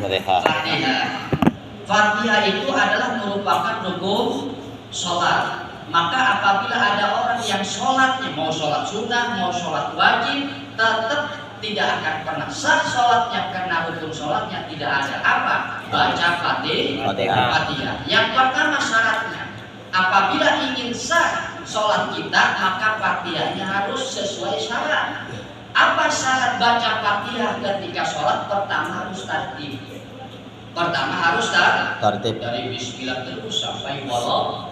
Fatihah. Fatihah itu adalah merupakan rukun sholat. Maka apabila ada orang yang sholatnya mau sholat sunnah, mau sholat wajib, tetap tidak akan pernah sah sholatnya karena rukun sholatnya tidak ada apa? Baca Fatihah. Yang pertama syaratnya, apabila ingin sah sholat kita, maka Fatihahnya harus sesuai syarat. Apa syarat baca Fatihah ketika sholat? Pertama harus tartib. Dari bismillah terus sampai walau.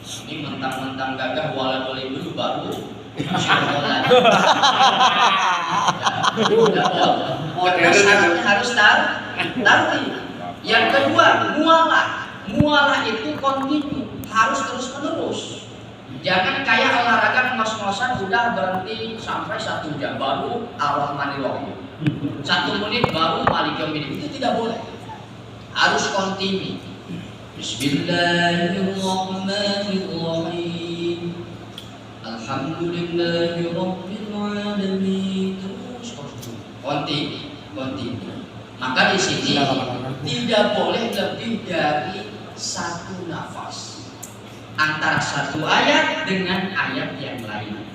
Ini mentang-mentang gagah wala boleh dulu baru syaratnya harus tartib. Yang kedua, mualah itu kontinu, harus terus menerus. Jangan kayak olahraga ngos-ngosan udah berhenti sampai 1 jam baru Ar-Rahmanir-Rahim, 1 menit baru Malik Yaumiddin. Itu tidak boleh, harus kontinu. Bismillahirrahmanirrahim. Alhamdulillahirabbil alamin. Terus kontinu. Maka di sini tidak boleh lebih dari 1 nafas antara 1 ayat dengan ayat yang lain.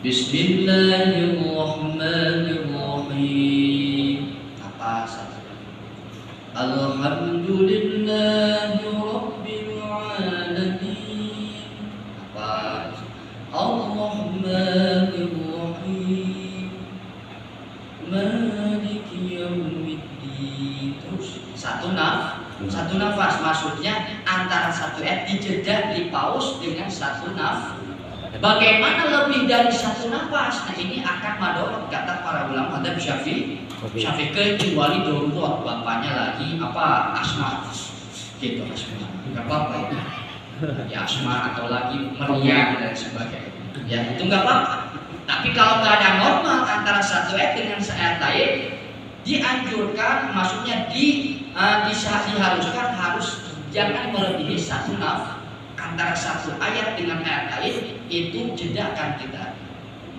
Bismillahirrahmanirrahim. Apa saja. Alhamdulillahirabbil alamin. Apa? Ar-Rahmanir-Rahim. Maliki yaumiddin. Terus 1 nafas, maksudnya antara 1 ayat dijeda, dipaus dengan 1 nafas. Bagaimana lebih dari 1 nafas? Nah, ini akan madorot kata para ulama madzhab Syafi'i, kecuali darurat, bapaknya lagi asma gitu, asma nggak apa-apa itu ya, asma atau lagi meriang dan sebagainya ya, itu nggak apa-apa. Tapi kalau keadaan normal antara 1 ayat dengan 1 ayat lain, dianjurkan, maksudnya diharuskan harus jangan melebihi 1 nafas. Antara 1 ayat dengan ayat lain itu jeda akan kita.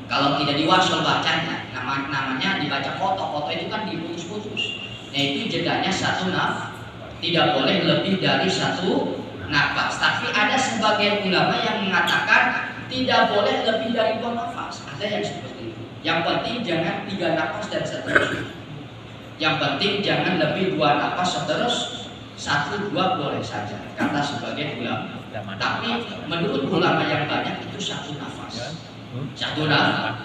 Kalau tidak diwasol bacanya, namanya dibaca foto itu kan diputus-putus. Nah, itu jedanya 1 nafas, tidak boleh lebih dari 1 nafas. Tapi ada sebagian ulama yang mengatakan tidak boleh lebih dari 2 nafas. Ada yang seperti itu. Yang penting jangan 3 nafas dan seterusnya. Yang penting jangan lebih 2 nafas seterus. 1, 2 boleh saja kata sebagian ulama. Tapi menurut ulama yang banyak itu 1 nafas. 1 nafas.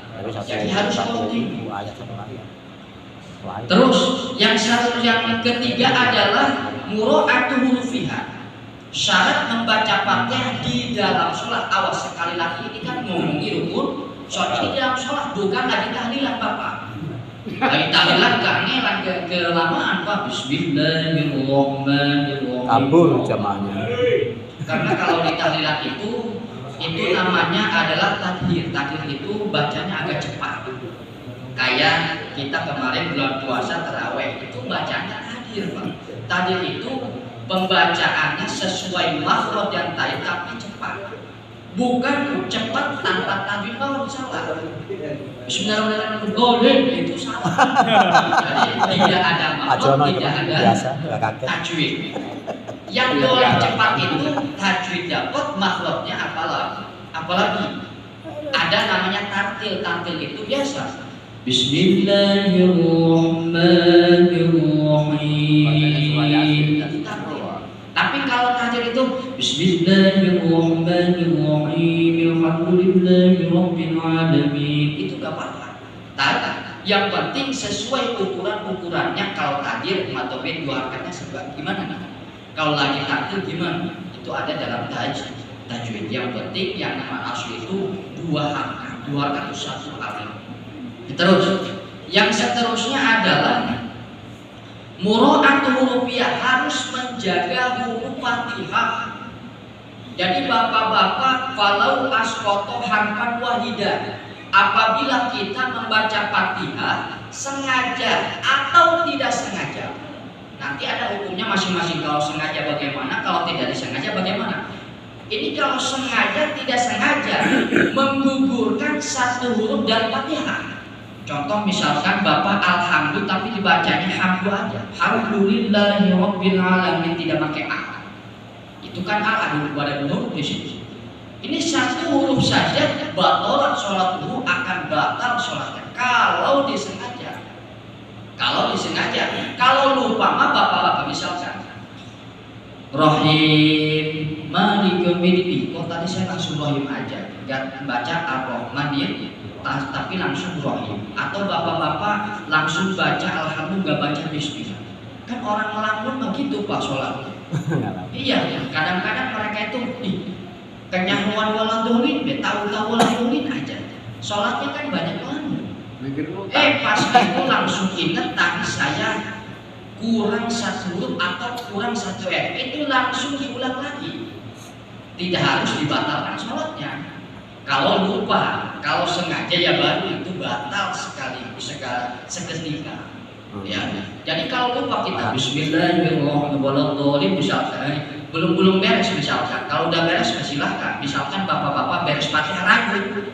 Jadi harus kontinu. Terus yang ketiga adalah mura'atu hurufiha. Syarat membaca Fatihah di dalam sholat. Awas, sekali lagi ini kan ngomongi rukun sholat, ini dalam sholat, bukan lagi tahlilan Bapak. Lagi tahlilan kangelan kelamaan Pak. Bismillahirrahmanirrahim. Kabur jamaahnya. Karena kalau di tahlilan itu namanya adalah tahlil. Tahlil itu bacanya agak cepat. Kayak kita kemarin bulan puasa tarawih itu bacanya tahlil Pak. Tahlil itu pembacaannya sesuai makhraj dan taib tapi cepat. Bukan cepat tanpa tajwid baru salah. Bismillahirrahmanirrahim itu salah. Jadi tidak ada makhraj, tidak ada tajwid. Yang boleh cepat itu tajwid dapat, makhrajnya apalagi ada namanya tartil. Tartil itu biasa. Bismillahirrahmanirrahim. Tapi kalau tahajud itu Bismillahirrahmanirrahim, alhamdulillahirabbil alamin, itu gak apa-apa. Yang penting sesuai ukurannya. Kalau tahajud matobin 2 rakatnya gimana nih? Kalau lagi tahajud gimana? Itu ada dalam tajwid. Yang penting yang nama asli itu 2 rakaat. 2 rakaat itu 1 kali. Terus yang seterusnya adalah mura'atu hurufiyah, harus menjaga huruf Fatihah. Jadi bapak-bapak, falau asqata harfan wahidan, apabila kita membaca Fatihah sengaja atau tidak sengaja, nanti ada hukumnya masing-masing. Kalau sengaja bagaimana, kalau tidak disengaja bagaimana? Ini kalau sengaja tidak sengaja menggugurkan 1 huruf dari Fatihah, Contoh misalkan Bapak alhamdulillah tapi dibacanya hamdu aja. Alhamdulillahi rabbil alamin tidak pakai a. Itu kan a ada pada huruf di situ. Ini satu huruf saja batalat sholat dulu akan batal sholatnya kalau disengaja. Kalau disengaja, kalau lupa mah bapak-bapak misalkan Rahim Malik Yaumiddin. Kok tadi saya langsung Rahim aja, nggak baca Ar-Rahman ya, tapi langsung Rahim. Atau bapak-bapak langsung baca Alhamdulillah, nggak baca Bismillah. Kan orang ngelamun begitu pak sholatnya. Iya, kadang-kadang mereka itu kenyahuan waladolin, tahu-tahu waladolin aja. Sholatnya kan banyak ngelamun. Pas itu langsung ingat tadi saya kurang satu huruf atau kurang satu itu langsung diulang lagi. Tidak harus dibatalkan sholatnya. Kalau lupa, kalau sengaja ya baru itu batal seketika. Ya. Jadi kalau lupa kita Bismillahirrahmanirrahim misalkan belum beres misalkan. Kalau udah beres silahkan. Misalkan bapak-bapak beres Fatihah ragu.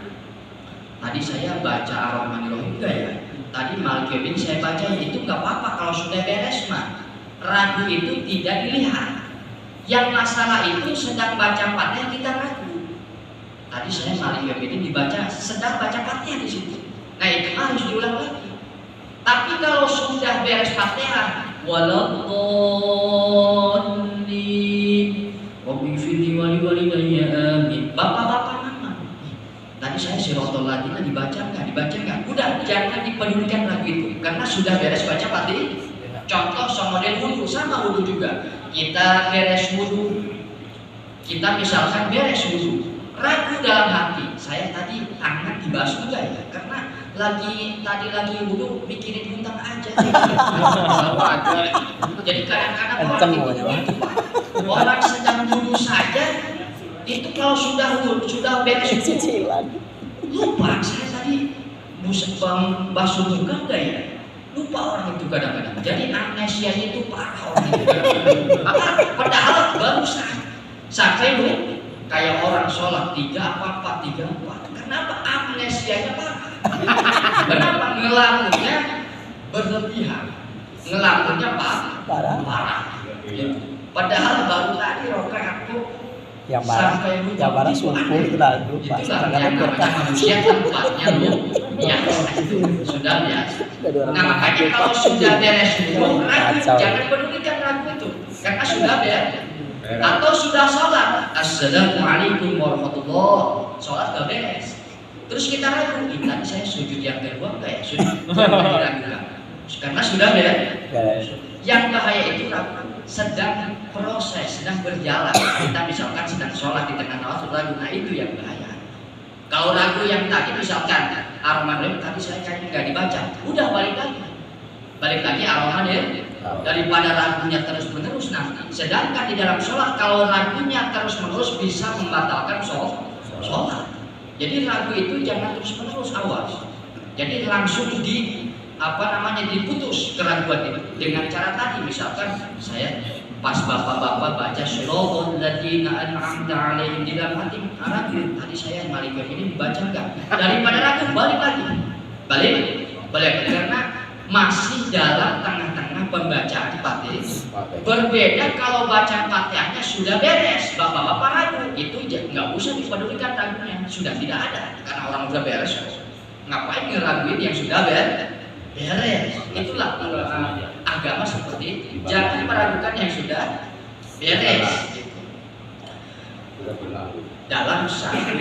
Tadi saya baca Ar-Rahmanir-Rahim enggak ya? Tadi Malik Yaumiddin saya baca itu enggak apa-apa kalau sudah beres mah. Ragu itu tidak dilihat. Yang masalah itu sedang baca Fatihah kita ragu. Tadi saya Malik Yaumiddin dibaca sedang baca Fatihah di situ. Nah itu harus diulang lagi. Tapi kalau sudah beres Fatihah waladhdallin rabbi firli walidayya amin. Bapak-bapak tadi saya siratal ladzina dibaca nggak? Udah, jangan dipedulikan lagu itu karena sudah beres baca Fatihah. Contoh model wudu sama wudu juga. Kita beres wudu, kita misalkan beres wudu, ragu dalam hati, saya tadi tangan dibasuh enggak ya? Karena lagi wudu mikirin hutang aja. Jadi kadang-kadang orang sedang wudu saja. Itu kalau sudah beres cicilan lupa saya tadi basuh muka enggak ya, lupa orang itu kadang-kadang. Jadi amnesia itu parah orang itu padahal baru sampai lu kayak orang sholat 3-4 kenapa amnesianya parah? Kenapa ngelamunnya berlebihan, ngelamunnya parah. Padahal baru tadi rokaat yang marah sumpah itu lalu lupa. Yang namanya manusia tempatnya lu ya sudah biasa. Nah makanya kalau sudah beres dulu ragu, jangan pedulikan ragu itu karena sudah beres. Atau sudah sholat, assalamualaikum warahmatullah, sholat gak beres. Terus kita ragu, tadi saya sujud yang kedua enggak ya? Sudah diragukan karena sudah beres. Yang bahaya itu ragu. Sedang proses, sedang berjalan. Kita misalkan sedang sholat di tengah sholat ragu, nah itu yang bahaya. Kalau ragu yang tadi misalkan Ar-Rahman tadi saya kayaknya nggak dibaca, udah balik lagi Ar-Rahman ya. Daripada ragunya terus menerus nanti. Sedangkan di dalam sholat kalau ragunya terus menerus bisa membatalkan sholat. Jadi ragu itu jangan terus menerus, awas. Jadi langsung diputus keraguan itu dengan cara tadi misalkan saya pas bapak-bapak baca shiratal ladzina an'amta 'alaihim di dalam hati ragu, tadi saya Malik ini dibaca enggak? Daripada ragu balik karena masih dalam tengah-tengah pembacaan Fatihah. Berbeda kalau baca Fatihahnya sudah beres, bapak-bapak ragu, itu nggak usah dipedulikan ragunya, sudah tidak ada karena orang sudah beres. Ngapain ngeraguin yang sudah beres? Itulah agama seperti itu. Jangan meragukan yang sudah beres dalam satu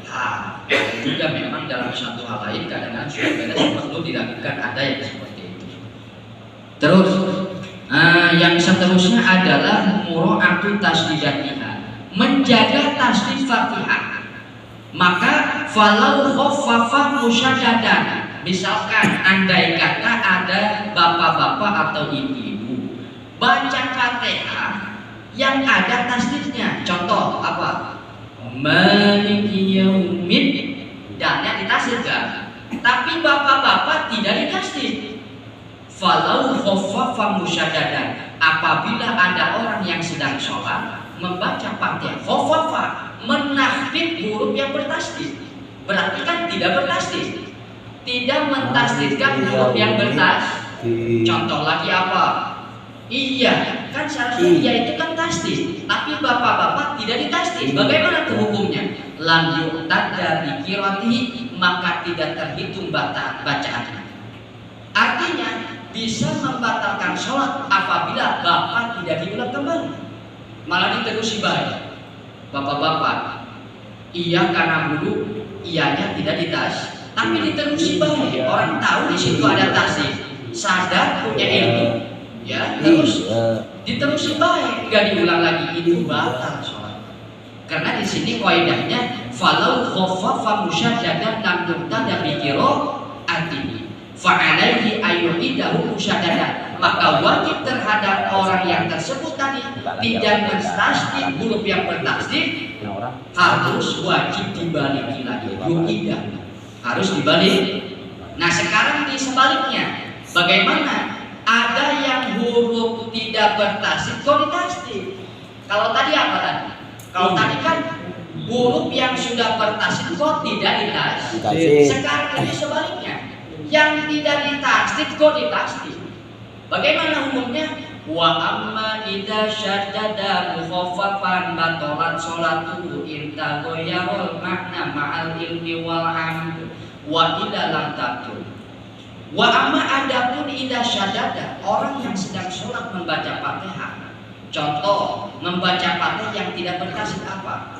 hal. Juga memang dalam satu hal lain kadang-kadang sudah beres perlu diragukan, ada yang seperti itu. Terus yang seterusnya adalah mura'atu tasdidatiha, menjaga tasdid Fatihah. Maka falau khaffafa musyaddadan, misalkan andai kata ada bapak-bapak atau ibu-ibu baca Fatihah yang ada tasdidnya, contoh apa? Maliki yaumiddin, dannya ditasdidkan, tapi bapak-bapak tidak ditasdid. Falau khaffafa musyaddadan, apabila ada orang yang sedang sholat membaca Fatihah, khaffafa menahfidz huruf yang bertasdid, berarti kan tidak bertasdid. tidak mentasdidkan huruf yang bertasdid. Contoh lagi apa? Iya, kan seharusnya iya itu kan tasdid, tapi bapak-bapak tidak ditasdid. Bagaimana tuh hukumnya? Lam yu'tad dari qiraatihi, maka tidak terhitung bacaannya. Artinya bisa membatalkan sholat apabila bapak tidak diulang kembali, malah diterusi balik. Bapak-bapak, iya karena dulu iyanya tidak ditas, tapi diterusi balik. Orang tahu di situ ada tasdid, sadar punya ilmu, ya terus diterusi baik, nggak diulang lagi, itu batal sholat. Karena di sini kaidahnya falau khaffafa musyaddadan lam yuqtada bi qiraatihi fa alaihi ayyuhidahu musyaddadan, maka wajib terhadap orang yang tersebut tadi tidak mentasdid huruf yang bertasdid, harus wajib dibalik lagi, yuhidah harus dibalik. Nah sekarang di sebaliknya, bagaimana? Ada yang huruf tidak bertasdid kok ditasdid. Kalau tadi apa tadi? Kalau tadi kan huruf yang sudah bertasdid kok tidak ditasdid. Sekarang ini sebaliknya, yang tidak ditasdid kok ditasdid. Bagaimana hukumnya? Wa amma idza syaddada mukhaffafan batalat sholatuhu in taghayyara makna ma'al ilmi wal hamd wa ila lam tabtul. Wa amma adapun idza syaddada, orang yang sedang sholat membaca Fatihah. Contoh membaca Fatihah yang tidak bertasdid apa?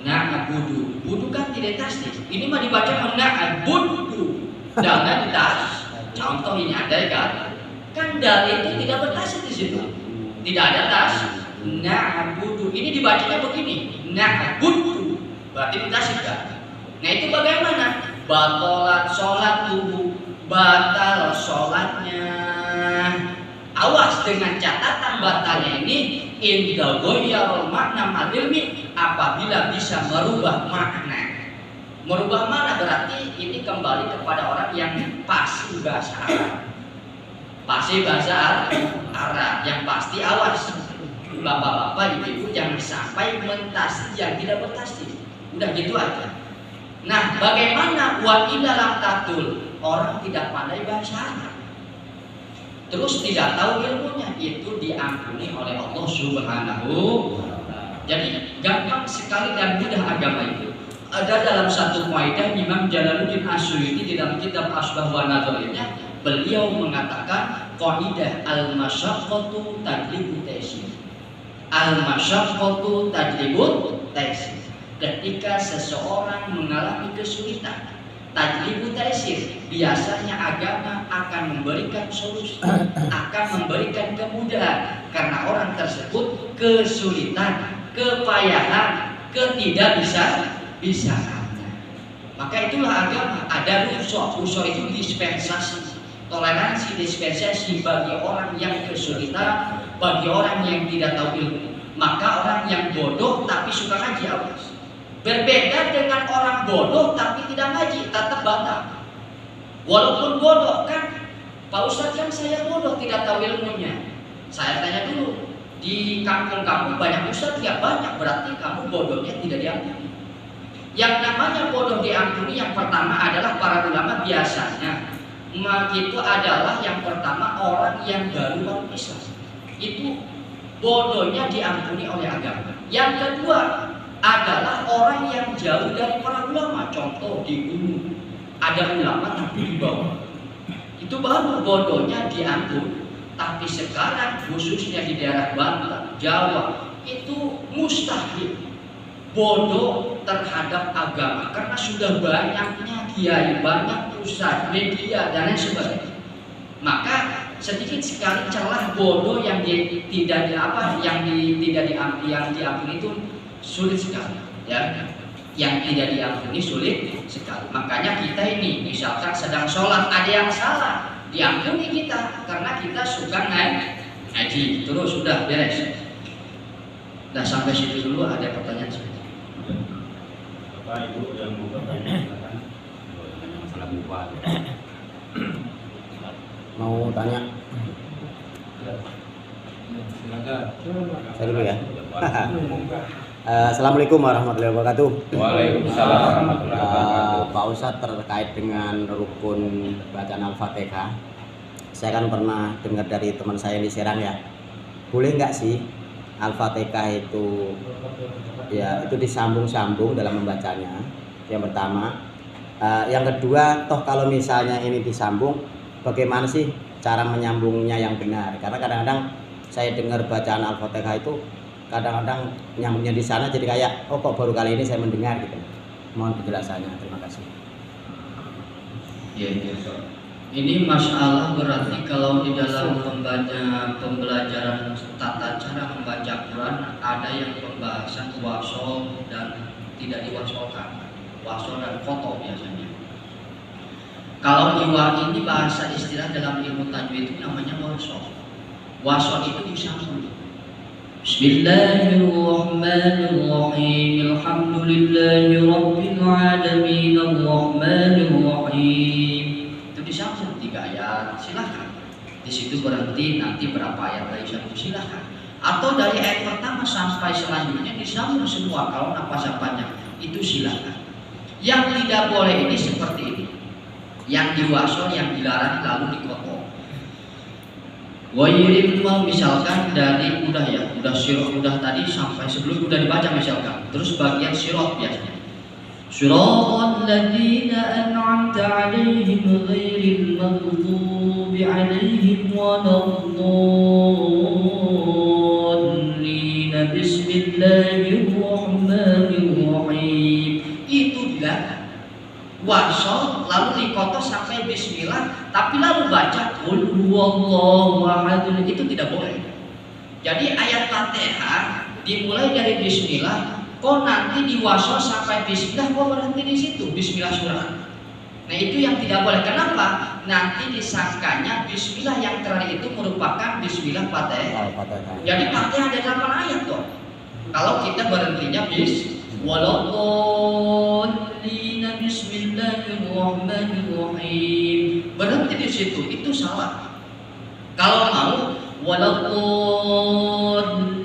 Na'budu. Budu kan tidak tasdid. Ini mah dibaca na'budu. Jangan ditasdid. Contoh ini ada kan? Kan dal itu tidak bertasdid di situ. Tidak ada tasdid. Na'budu. Ini dibacanya begini. Na'budu. Berarti ditasdid kan? Nah itu bagaimana? Batalat sholat tubuh, batal sholatnya. Awas dengan catatan batalnya ini inda ghayyarul makna malilmi, apabila bisa merubah makna. Merubah makna berarti ini kembali kepada orang yang fasih bahasa Arab. Fasih bahasa Arab yang pasti awas. Bapak-bapak, ibu-ibu jangan sampai mentasdid yang tidak bertasdid. Udah gitu aja. Nah, bagaimana wa illa lam tatul? Orang tidak pandai bahasa Arab, terus tidak tahu ilmunya, itu diampuni oleh Allah Subhanahu. Jadi gampang sekali dan mudah agama itu. Ada dalam satu kaidah Imam Jalaluddin Asyuyuti di dalam kitab Asbah wa Nadhairnya, beliau mengatakan kaidah al-masyaqqatu tajlibu taysir. Al-masyaqqatu tajlibu taysir. Ketika seseorang mengalami kesulitan, tajlibu taysir, biasanya agama akan memberikan solusi, akan memberikan kemudahan karena orang tersebut kesulitan, kepayahan, ketidakbisaan. Maka itulah agama. Ada rukhsah itu dispensasi, toleransi dispensasi bagi orang yang kesulitan, bagi orang yang tidak tahu ilmu. Maka orang yang bodoh tapi suka ngaji, awas. Berbeda dengan orang bodoh tapi tidak ngaji, tetap batal. Walaupun bodoh kan, Pak Ustadz kan saya bodoh tidak tahu ilmunya. Saya tanya dulu, di kampung kamu banyak ustadz? Ya banyak, berarti kamu bodohnya tidak diampuni. Yang namanya bodoh diampuni yang pertama adalah para ulama biasanya. Itu adalah yang pertama orang yang baru Islam. Itu bodohnya diampuni oleh agama. Yang kedua adalah orang yang jauh dari para ulama. Contoh di gunung ada ulama tapi di bawah, itu baru bodohnya diampuni. Tapi sekarang khususnya di daerah Banten, Jawa, itu mustahil bodoh terhadap agama karena sudah banyaknya kiai, banyak ustadz, media dan lain sebagainya. Maka sedikit sekali celah bodoh yang tidak diampuni itu sulit sekali, ya. Yang tidak diampuni sulit sekali. Makanya kita ini misalkan sedang sholat ada yang salah, diampuni kita karena kita suka ngaji. Terus sudah beres. Nah sampai situ dulu. Ada pertanyaan sebentar. Bapak Ibu yang mau bertanya silakan. Salam lupa. Mau tanya? Silakan. Saya dulu ya. Assalamualaikum warahmatullahi wabarakatuh. Waalaikumsalam warahmatullahi wabarakatuh. Pak Ustadz, terkait dengan rukun bacaan Al-Fatihah, saya kan pernah dengar dari teman saya di Serang ya. Boleh nggak sih Al-Fatihah itu ya itu disambung-sambung dalam membacanya? Yang pertama. Yang kedua, toh kalau misalnya ini disambung, bagaimana sih cara menyambungnya yang benar? Karena kadang-kadang saya dengar bacaan Al-Fatihah itu kadang-kadang nyambungnya di sana jadi kayak kok baru kali ini saya mendengar gitu. Mohon penjelasannya, terima kasih. Ya, ini masalah berarti kalau di dalam pembelajaran tata cara membaca Quran ada yang pembahasan wasol dan tidak diwasolkan, wasol dan foto biasanya. Kalau ini bahasa istilah dalam ilmu tajwid itu namanya wasol. Wasol itu disambung. Bismillahirrahmanirrahim. Alhamdulillahirabbil alamin arrahmanirrahim. Itu disambung 3 ayat, silahkan. Di situ berhenti, nanti berapa ayat lagi sambung, silahkan. Atau dari ayat pertama sampai selanjutnya disambung semua kalau nafas panjang, itu silahkan. Yang tidak boleh ini seperti ini. Yang diwasol, yang dilarang lalu dikotong. Wayirim mau misalkan dari udah sirot udah tadi sampai sebelum udah dibaca misalkan, terus bagian sirot biasanya. Siratal ladzina an'amta 'alaihim ghairil maghdubi 'alaihim waladdallin. Bismillahirrahmanirrahim. Itu dilarang. Wasol lalu dikotos sampai bismillah, tapi lalu baca qul huwallahu ahad, itu tidak boleh. Jadi ayat Fatihah dimulai dari bismillah, kok nanti diwasol sampai bismillah, kok berhenti di situ bismillah surah. Nah itu yang tidak boleh. Kenapa? Nanti disangkanya bismillah yang terakhir itu merupakan bismillah Fatihah. Jadi Fatihah ada 8 ayat toh. Kalau kita berhentinya waladdallin bismillahirrahmanirrahim, berhenti di situ, itu salah. Kalau mau waladdallin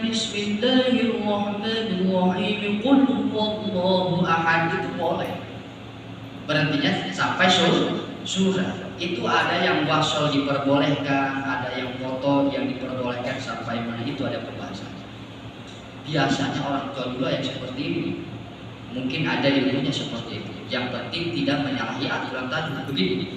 bismillahirrahmanirrahim qul huwallahu ahad, itu boleh. Berhentinya sampai surah. Itu ada yang wasol diperbolehkan, ada yang foto yang diperbolehkan sampai mana, itu ada pembahasan. Biasanya orang tua dulu yang seperti ini, mungkin ada ilmunya seperti itu. Yang penting tidak menyalahi aturan tajwid. Begini.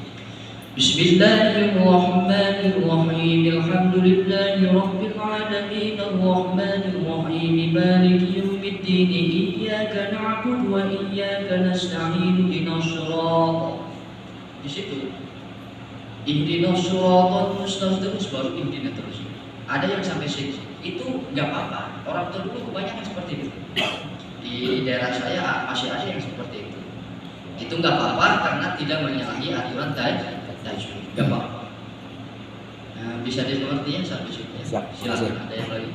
Bismillahirrahmanirrahim. Alhamdulillahirabbil alamin arrahmanirrahim maliki yaumiddin iyyaka na'budu wa iyyaka nasta'in ihdinas shiratal. Di situ. Ihdinas shiratal mustaqim, terus baru ihdinas terus. Ada yang sampai situ. Itu nggak apa-apa. Orang tua dulu kebanyakan seperti itu. Di daerah saya masih ada yang seperti itu. Itu nggak apa-apa karena tidak menyalahi aturan tajwid. Nggak apa-apa. Nah, bisa dimengerti ya sampai situ. Siap. Silakan. Ada yang lagi?